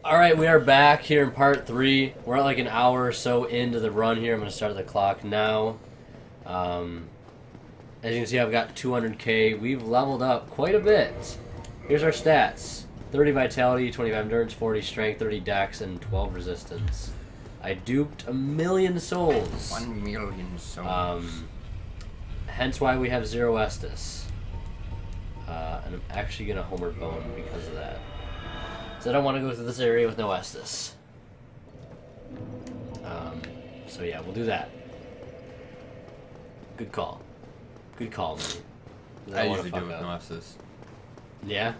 Alright, we are back here in part 3. We're at like an hour or so into the run here. I'm going to start the clock now. As you can see, I've got 200k. We've leveled up quite a bit. Here's our stats. 30 vitality, 25 endurance, 40 strength, 30 dex, and 12 resistance. I duped 1,000,000 souls. 1,000,000 souls. Hence why we have 0 Estus. And I'm actually going to Homer Bone because of that. So I don't want to go through this area with no Estus. So yeah, we'll do that. Good call. Good call, man. I usually do it with no Estus. Yeah?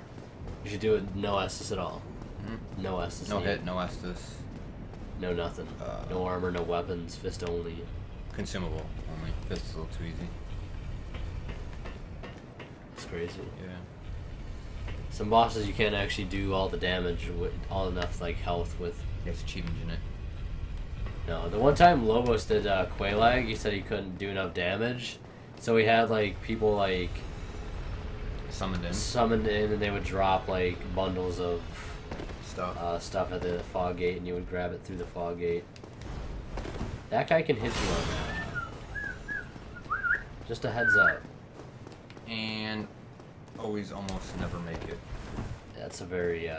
You should do it with no Estus at all. Mm-hmm. No Estus. No hit, no Estus. No nothing. No armor, no weapons, fist only. Consumable only. Fist is a little too easy. It's crazy. Yeah. Some bosses you can't actually do all the damage with all enough like health with. There's achievement in it. No, the one time Lobos did Quelaag, he said he couldn't do enough damage, so he had like people like summoned in, and they would drop like bundles of stuff at the fog gate, and you would grab it through the fog gate. That guy can hit you on that. Just a heads up. And always almost never make it. That's a very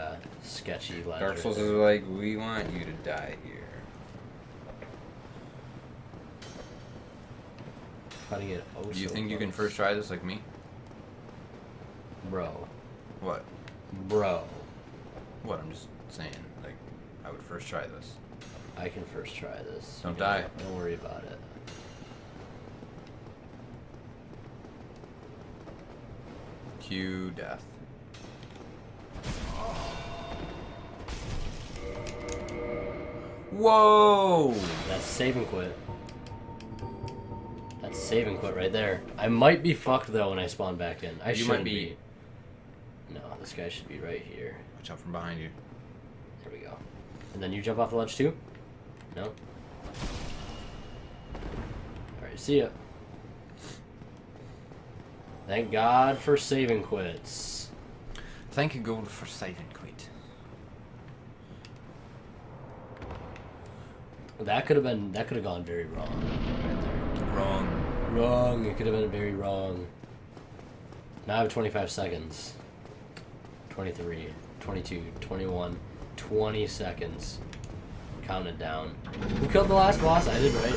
sketchy ledger. Dark Souls is like, we want you to die here. Cutting it Do you think you can first try this like me? Bro. What? Bro. What? I'm just saying, like, I would first try this. I can first try this. Don't die. Don't worry about it. Cue death. Whoa! That's save and quit. That's save and quit right there. I might be fucked though when I spawn back in. I shouldn't be. No, this guy should be right here. Watch out from behind you. There we go. And then you jump off the ledge too? No? Alright, see ya. Thank God for save and quits. Thank you, Gold, for save and quit. That could have gone very wrong right there. Wrong. It could have been very wrong. Now I have 25 seconds. 23, 22, 21, 20 seconds. Count it down. Who killed the last boss? I did, right?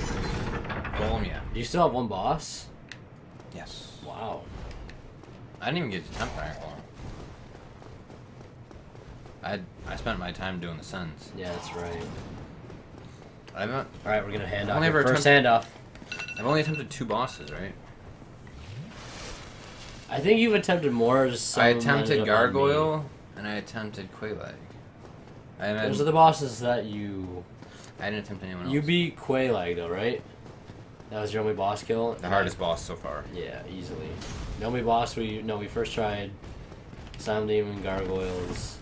Golem, yeah. Do you still have one boss? Yes. Wow. I didn't even get to temp rank one. I spent my time doing the sends. Yeah, that's right. I haven't. Alright, we're gonna hand off only your ever first handoff. I've only attempted 2 bosses, right? I think you've attempted more. Just I attempted Gargoyle and I attempted Quelaag. Those are the bosses that you. I didn't attempt anyone else. You beat Quelaag though, right? That was your only boss kill. The hardest boss so far. Yeah, easily. The only boss we first tried Silent Demon, Gargoyles,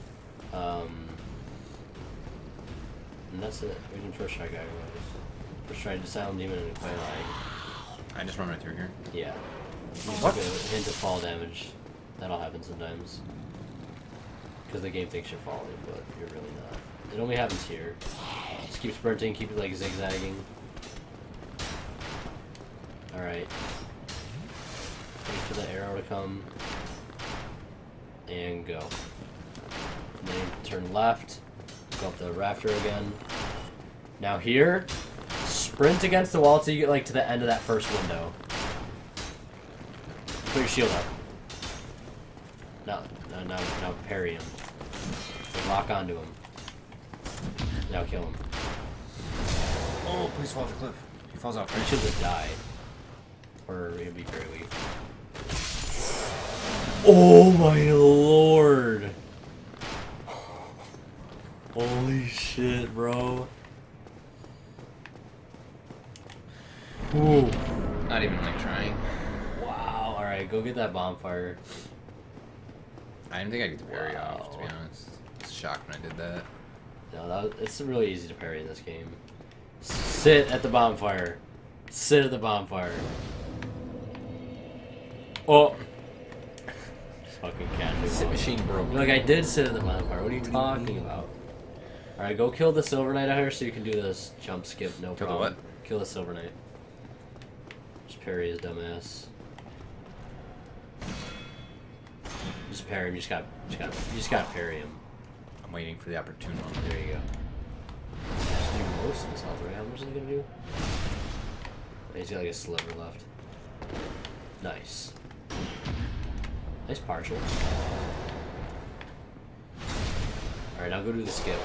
and that's it. We didn't first try Gargoyles. First tried Silent Demon and Quelaag. I just run right through here. Yeah. What? A hint of fall damage. That'll happen sometimes. Because the game thinks you're falling, but you're really not. It only happens here. Just keep sprinting, keep it like zigzagging. Alright. Wait for the arrow to come. And go. And then turn left. Go up the rafter again. Now here, sprint against the wall till you get like to the end of that first window. Put your shield up. Now parry him. Lock onto him. Now kill him. Oh, please fall off the cliff. He falls off. He should just die. Or he'll be very weak. Oh my lord! Holy shit, bro. Ooh. Not even like trying. Wow, alright, go get that bonfire. I didn't think I'd get the parry off, to be honest. I was shocked when I did that. No, it's really easy to parry in this game. Sit at the bonfire. Sit at the bonfire. Oh! Fucking cat. Sit machine broke. Like, I did sit at the bonfire. What are you talking about? Alright, go kill the Silver Knight out here so you can do this jump skip, no Kill the problem. what? Kill the Silver Knight. Just parry his dumbass. Just parry him, you just gotta parry him. I'm waiting for the opportune moment. There you go. Just do most of his health, right? How much is he gonna do? He's got like a sliver left. Nice. Nice partial. Alright, now go do the skip.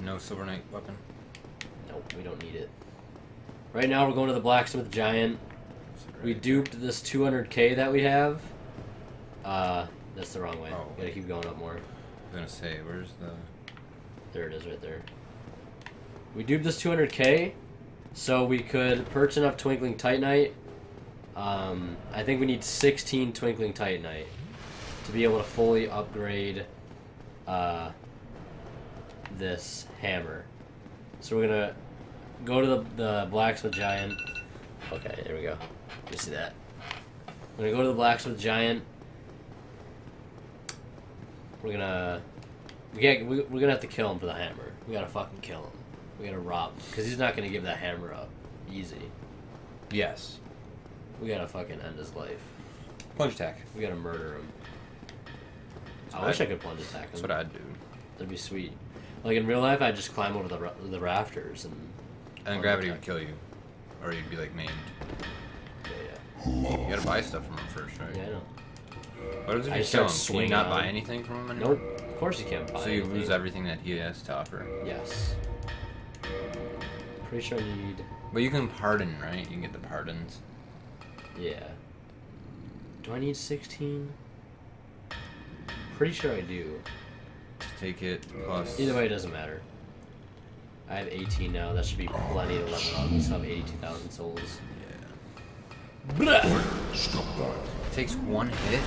No Silver Knight weapon. Nope, we don't need it. Right now we're going to the Blacksmith Giant. We duped this 200k that we have. That's the wrong way. Oh, Gotta keep going up more. I was gonna say, where's the... There it is right there. We duped this 200k so we could purchase enough Twinkling Titanite. I think we need 16 Twinkling Titanite to be able to fully upgrade this hammer. So we're gonna go to the Blacksmith Giant. Okay, there we go. You see that? We're gonna go to the Blacksmith Giant. We're gonna have to kill him for the hammer. We gotta fucking kill him. We gotta rob him because he's not gonna give that hammer up easy. Yes. We gotta fucking end his life. Plunge attack. We gotta murder him. That's I wish I could plunge attack him. That's what I'd do. That'd be sweet. Like in real life, I'd just climb over the rafters and. And gravity would kill you. Or you'd be like maimed. Yeah. You gotta buy stuff from him first, right? Yeah, I know. What if I you start kill him? Can you swinging not on buy him. anything from him anymore? Nope. Of course you can't buy So you anything. lose everything that he has to offer. Yes. Pretty sure I need. But you can pardon, right? You can get the pardons. Yeah. Do I need 16? Pretty sure I do. Take it plus... Either way, it doesn't matter. I have 18 now. That should be plenty to level up. We still have 82,000 souls. Yeah. Blah! It takes one hit?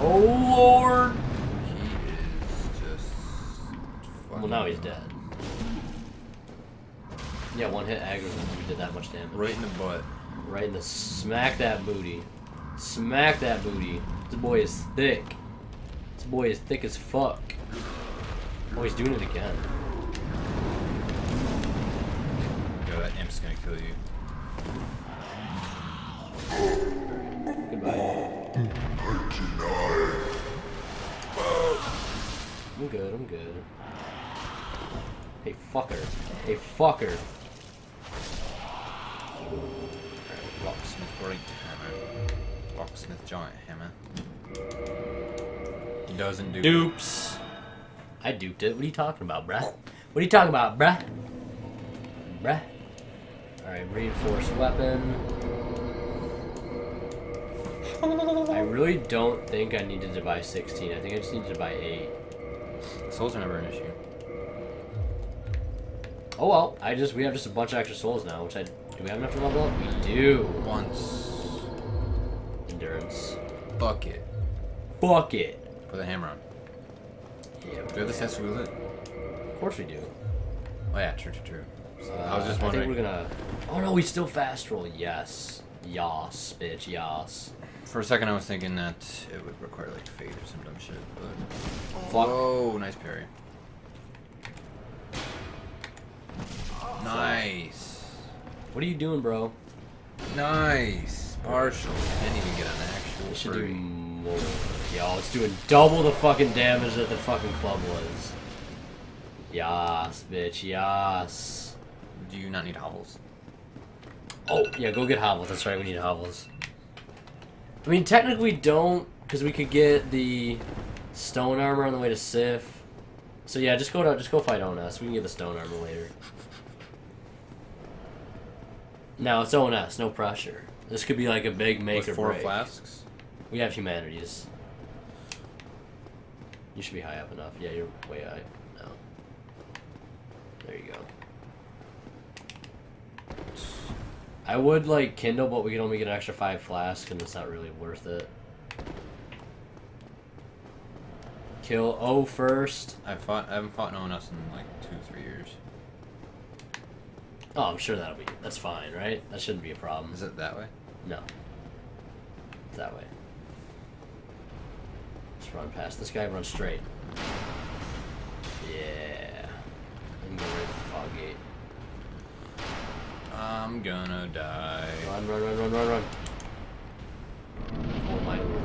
Oh lord! He is just... Well, now he's dead. Yeah, one hit aggroed him. We did that much damage. Right in the butt. Right in the smack that booty. Smack that booty. This boy is thick. This boy is thick as fuck. Oh, he's doing it again. Yo, that imp's gonna kill you. Goodbye. I'm good, I'm good. Hey, fucker. Hey, fucker. Locksmith Great Hammer. Locksmith Giant Hammer. He doesn't do... Dupes. I duped it. What are you talking about, bruh? What are you talking about, bruh? Bruh. Alright, reinforced weapon. I really don't think I needed to buy 16. I think I just needed to buy 8. Souls are never an issue. Oh well, we have just a bunch of extra souls now, which do we have enough to level up? We do. Once. Endurance. Bucket. Bucket. Put the hammer on. Yeah. Do we have the sense to wield it? Of course we do. Oh yeah, true. I was just I wondering. think we're gonna. Oh no, we still fast roll. Yes. Yas, bitch. Yas. For a second I was thinking that it would require like fade or some dumb shit, but... Fuck. Whoa, nice parry. Nice. What are you doing, bro? Nice. Partial. Didn't even get an actual It should do free. more. Yo, it's doing double the fucking damage that the fucking club was. Yas, bitch. Yas. Do you not need hovels? Oh, yeah, go get hovels. That's right, we need hovels. I mean, technically we don't, because we could get the stone armor on the way to Sif. So yeah, just go fight ONS. We can get the stone armor later. Now it's ONS, no pressure. This could be like a big make With or 4 break. flasks? We have humanities. You should be high up enough. Yeah, you're way high. No. There you go. I would like Kindle, but we could only get an extra 5 flasks, and it's not really worth it. Kill O first. I haven't fought no one else in like 2-3 years. Oh, I'm sure that's fine, right? That shouldn't be a problem. Is it that way? No. It's that way. It's just run past this guy, run straight. Yeah. And go right to the fog gate. I'm gonna die. Run, run, run, run, run, run. Oh my lord.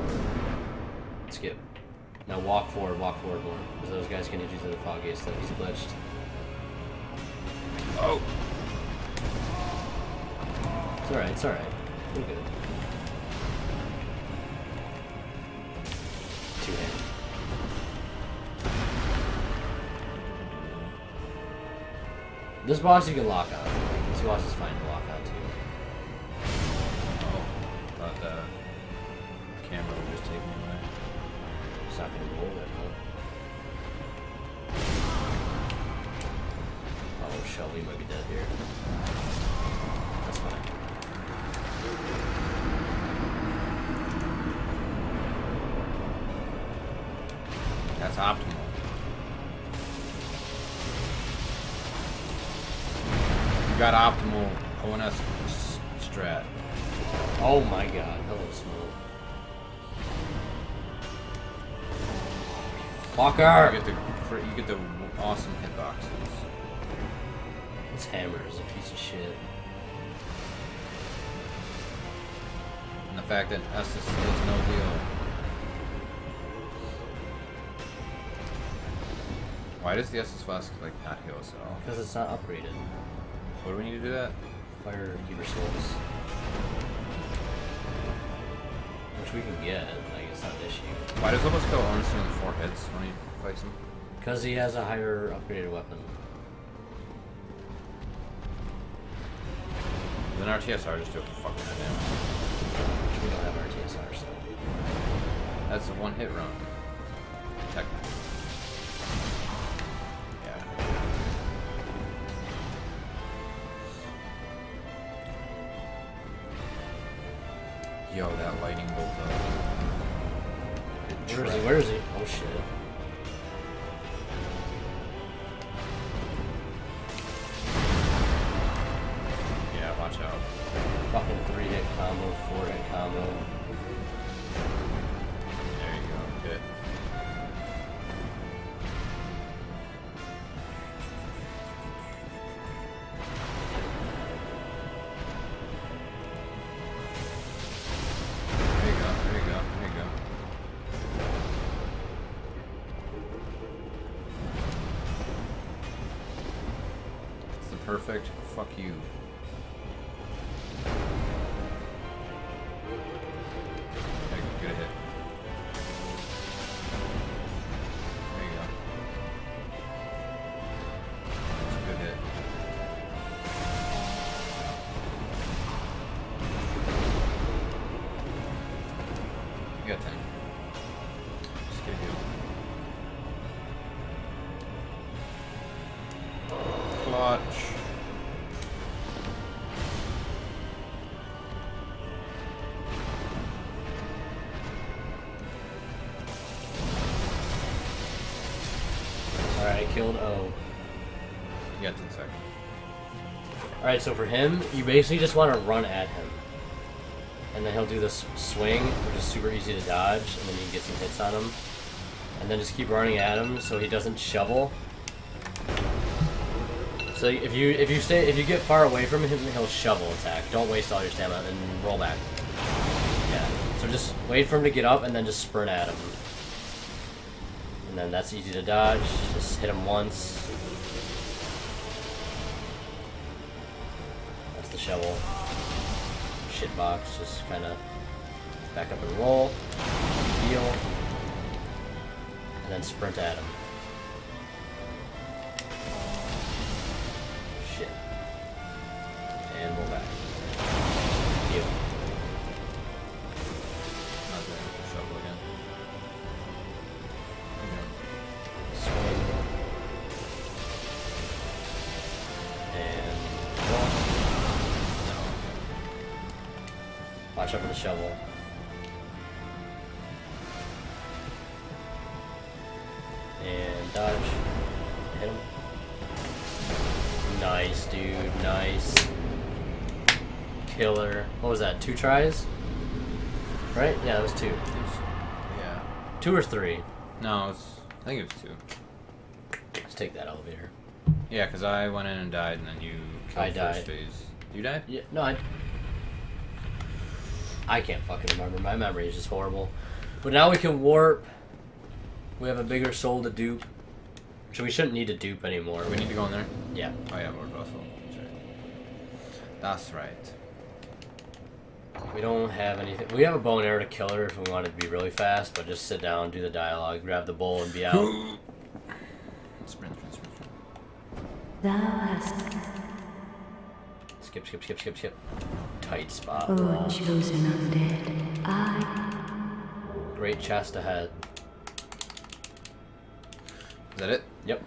Skip. Now walk forward more. Because those guys can hit you to the fog gate stuff. He's glitched. Oh! It's alright, it's alright. We're good. Two-handed. This boss you can lock on. This boss is fine to lock on to. Oh. Thought the camera would just take me away. It's not gonna roll that, huh? Oh, Shelby might be dead here. That's fine. That's optimal. You got optimal ONS strat. Oh my god, hello smoke. Walker! You get the awesome hitboxes. This hammer is a piece of shit. And the fact that Estus is no deal. Why does the Estus Flask like not heal us at all? Because it's not upgraded. What do we need to do that? Fire Keeper Souls. Which we can get, like it's not an issue. Why does Lobos kill Onus in 4 hits when he fights him? Because he has a higher upgraded weapon. Then RTSR just do a fucking damage. Which we don't have RTSR, so. That's a 1-hit run. Technically. Yeah. Yo, that lightning bolt though. Where is he? Where is he? Oh shit. Yeah, watch out. Fucking 3-hit combo, 4-hit combo. There you go. Hit. There you go. There you go. There you go. It's the perfect fuck you. There you go. Good hit. There you go. That's a good hit. You got 10. Just get a heal. Clutch. Alright, I killed O. You got 10 seconds. Alright, so for him, you basically just want to run at him. And then he'll do this swing, which is super easy to dodge, and then you can get some hits on him. And then just keep running at him so he doesn't shovel. So if you get far away from him, he'll shovel attack. Don't waste all your stamina and roll back. Yeah. So just wait for him to get up and then just sprint at him. And then that's easy to dodge. Just hit him once. That's the shovel. Shitbox, just kind of back up and roll, heal, and then sprint at him. Shit. And roll back. Heal. Not there. Shovel again. Swing. And roll. Watch out for the shovel. And dodge. Hit him. Nice, dude. Nice. Killer. What was that? 2 tries? Right? Yeah, it was 2. Yeah. 2 or 3. No, I think it was 2. Let's take that elevator. Yeah, because I went in and died, and then you killed I first died. phase. You died? Yeah, no, I can't fucking remember. My memory is just horrible. But now we can warp. We have a bigger soul to dupe. So we shouldn't need to dupe anymore. We need to go in there? Yeah. Oh, yeah, Lord Russell. That's right. We don't have anything. We have a bow and arrow to kill her if we want it to be really fast, but just sit down, do the dialogue, grab the bowl, and be out. Sprint. Thou hast, Skip. Tight spot. O chosen undead, I Great chest ahead. Is that it? Yep.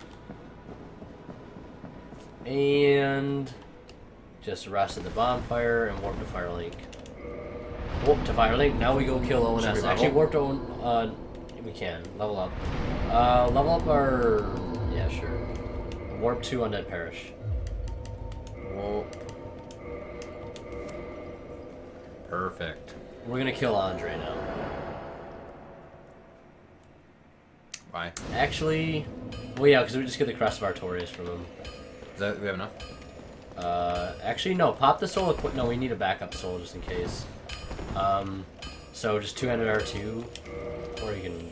And just rest at the bonfire and warp to Firelink. Warp to Firelink. Now we go kill ONS. Should we Actually, level? warp to we can level up. Level up our sure. Warp to Undead Parish. Whoa. Perfect. We're gonna kill Andre now. Why? Actually, well yeah, because we just get the Crest of Artorias from him. Is that we have enough? Actually no. Pop the soul. No, we need a backup soul just in case. So just 2-handed R2, or you can.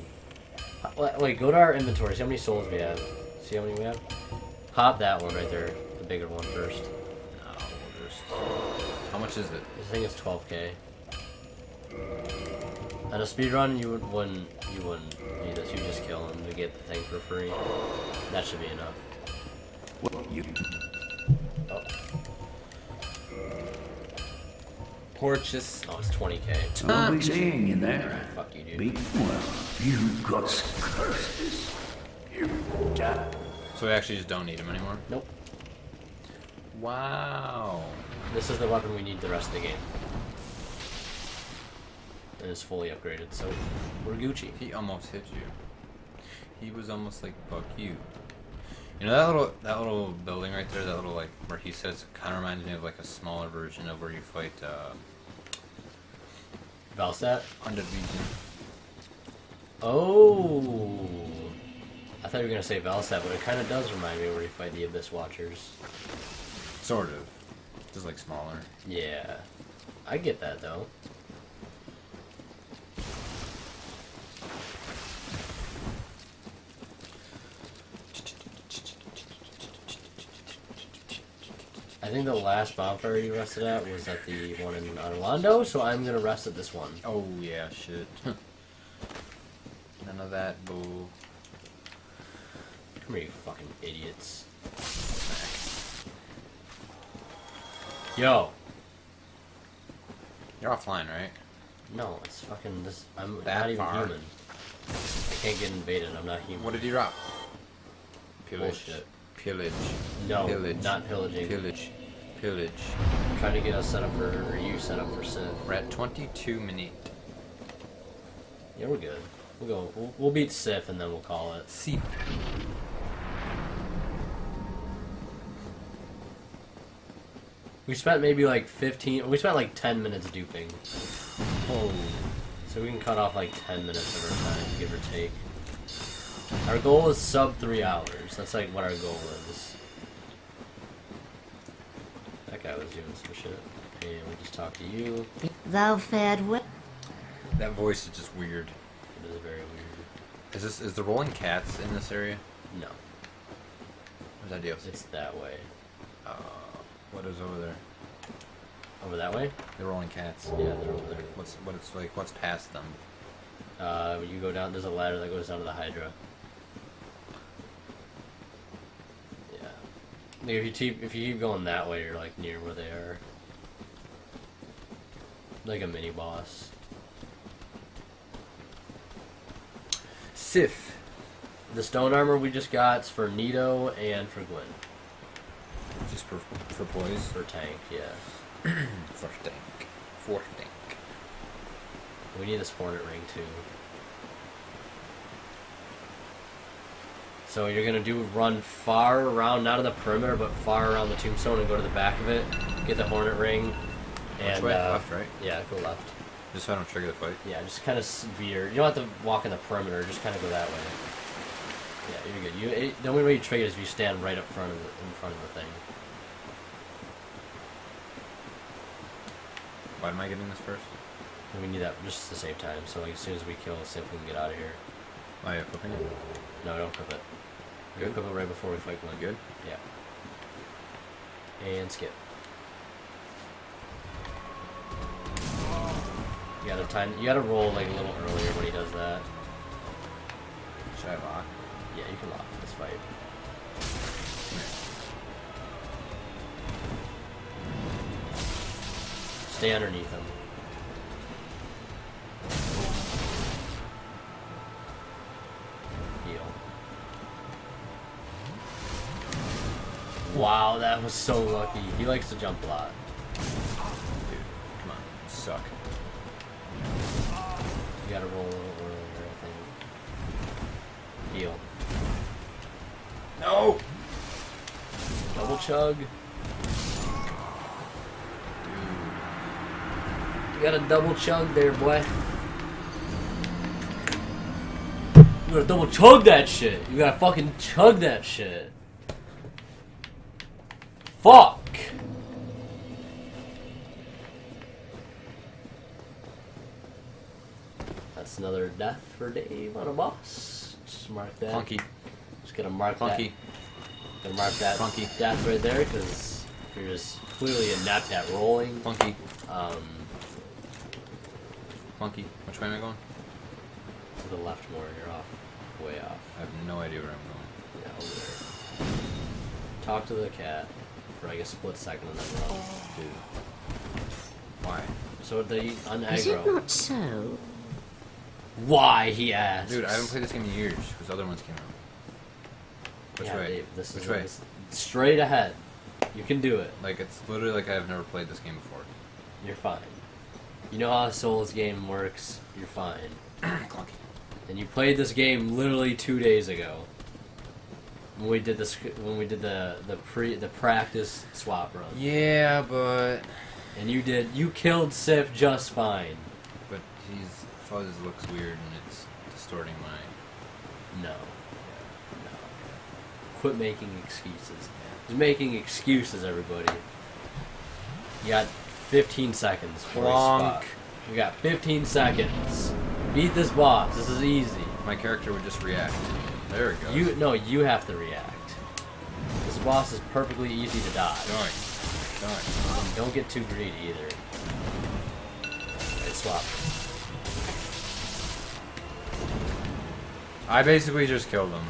Wait, go to our inventory. See how many souls we have. See how many we have. Pop that one right there, the bigger one first. No, we'll just... How much is it? I think it's 12k. On a speedrun, you wouldn't need this. You just kill him to get the thing for free. That should be enough. Well, you Oh, Porches. oh, it's 20k. I'll be seeing you there. Fuck you, dude. Be well. You got curses. You die. So we actually just don't need him anymore? Nope. Wow. This is the weapon we need the rest of the game. And it's fully upgraded, so we're Gucci. He almost hit you. He was almost like, fuck you. You know that little building right there, that little like where he sits, kind of reminds me of like a smaller version of where you fight Valstat? Undead Legion. Oh, I thought you were gonna say Valstat, but it kind of does remind me of where you fight the Abyss Watchers. Sort of. Just like smaller. Yeah, I get that though. I think the last bonfire you rested at was at the one in Orlando, so I'm gonna rest at this one. Oh yeah, shit. None of that, boo. Come here, you fucking idiots. Yo. You're offline, right? No, it's fucking this. I'm That not even far. human. I can't get invaded. I'm not human. What did he drop? Pillage. Bullshit. Pillage. No, Pillage. not pillaging. Pillage. Pillage. Trying to get us set up for, or you set up for Sith. We're at 22 minutes. Yeah, we're good. We'll beat Sith and then we'll call it. See. We spent maybe like 15. We spent like 10 minutes duping. Oh. So we can cut off like 10 minutes of our time, give or take. Our goal is sub 3 hours. That's like what our goal is. That guy was doing some shit. And we just talked to you. thou fared well. That voice is just weird. It is very weird. Is the rolling cats in this area? No, Where's that deal? it's that way. What is over there? Over that way? The rolling cats. Yeah, they're over there. What's past them? You go down. There's a ladder that goes down to the Hydra. Yeah. Like if you keep going that way, you're like near where they are. Like a mini boss. Sif. The stone armor we just got is for Nito and for Gwen. Just for boys. For tank, yeah. For tank. For tank. We need this Hornet ring too. So you're gonna run far around, not in the perimeter, but far around the tombstone and go to the back of it. Get the Hornet ring. And, Which way? Left, right? Yeah, go left. Just so I don't trigger the fight. Yeah, just kind of veer. You don't have to walk in the perimeter. Just kind of go that way. Yeah, you're good. The only way you trigger is if you stand right up front of in front of the thing. Why am I getting this first? And we need that just to save time. So like, as soon as we kill, see if we can get out of here. Oh yeah, flipping it. No, don't clip it. Good. Clip it right before we fight one. Good. Yeah. And skip. You gotta time. You gotta roll like a little earlier when he does that. Should I lock? Yeah, you can lock this fight. Stay underneath him. Heal. Wow, that was so lucky. He likes to jump a lot. Dude, come on. You suck. You gotta roll a little earlier, I think. Heal. No! Double chug. You gotta double chug there, boy. You gotta double chug that shit. You gotta fucking chug that shit. Fuck! That's another death for Dave on a boss. Just mark that. Clunky. Just gonna mark Clunky. that. Gonna mark that Clunky. death right there, because you're just clearly inept at rolling. Clunky. Clunky. Which way am I going? To the left more, you're off. Way off. I have no idea where I'm Yeah, over there. Talk to the cat for like a split second and then run. going. Dude. Why? So they Is it unaggro. not so? Why, he asks. Dude, I haven't played this game in years because other ones came out. Which Yeah, way? Dave, this Which is way? this- straight ahead. You can do it. Like, it's literally like I've never played this game before. You're fine. You know how a Souls game works. You're fine. Clunky. And you played this game literally 2 days ago. When we did this, when we did the practice swap run. Yeah, but You killed Sif just fine. his fuzz looks weird and it's distorting my. No. Quit making excuses. He's making excuses, everybody. You got 15 seconds for a Plonk. spot. You got 15 seconds. Beat this boss. This is easy. My character would just react. There it goes. You have to react. This boss is perfectly easy to dodge. Going. Don't get too greedy either. Alright, swap. I basically just killed him.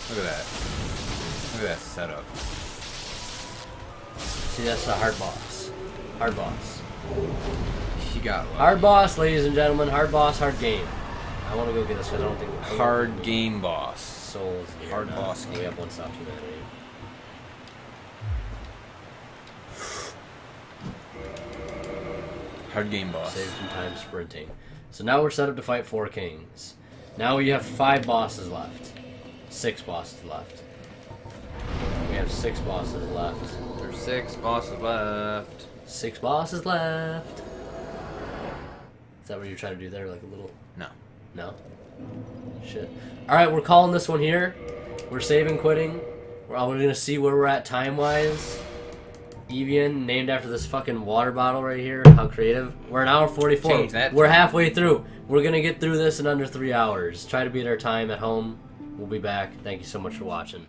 Look at that. Look at that setup. See, that's the hard boss. Hard boss. He got lucky. Hard boss, ladies and gentlemen. Hard boss, hard game. I want to go get this because I don't think... Hard game boss. Souls here. Hard No, boss We game. have one stop too many. Hard game boss. Save some time sprinting. So now we're set up to fight 4 kings. Now we have 5 bosses left. 6 bosses left. We have 6 bosses left. There's 6 bosses left. 6 bosses left. Is that what you're trying to do there? Like a little... No. No? Shit. Alright, we're calling this one here. We're saving quitting. We're gonna see where we're at time-wise. Evian, named after this fucking water bottle right here. How creative. We're an hour 44. Change that. We're halfway through. We're gonna get through this in under 3 hours. Try to beat our time at home. We'll be back. Thank you so much for watching.